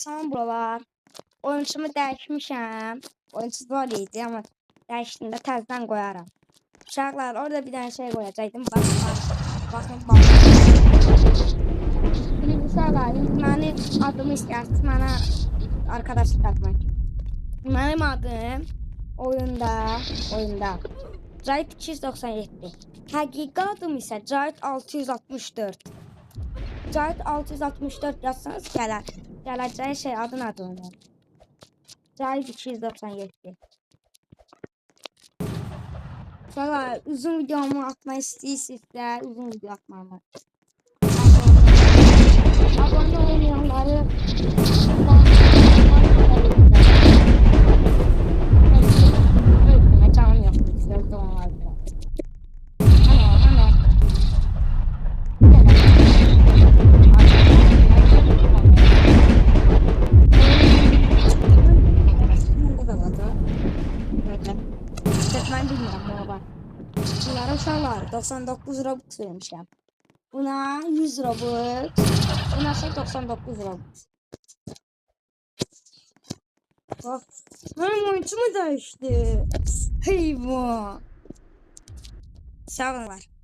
Tamam buralar. Oyuncumu dəyişmişəm. Oyuncusuz var idi amma dəyişdiyimdə təzədən qoyaram. Uşaqlar orada bir dənə şey qoyacaqdım. Baxın. Şimdi uşaqlar, indi mənim adımı istəyirsiniz mənə arkadaşlık atmak. Mənim adım oyunda Cahit 297. Həqiqi adım isə Cahit 664. Cahit 664 yazsanız gələcək şey adın adı olur. Cahit 297. Sonra uzun videomu atmak istəyirsinizsə, uzun video atmamı. Abone olmayanları canım yok. Sözde onlar biraz. Ben bilmiyorum baba. Bunlara uşaqlar 99 Robux vermişəm. Buna 100 Robux. Buna ise 99 Robux. Bak. Benim oyuncumu değişti. Heyvan. Sağ olun.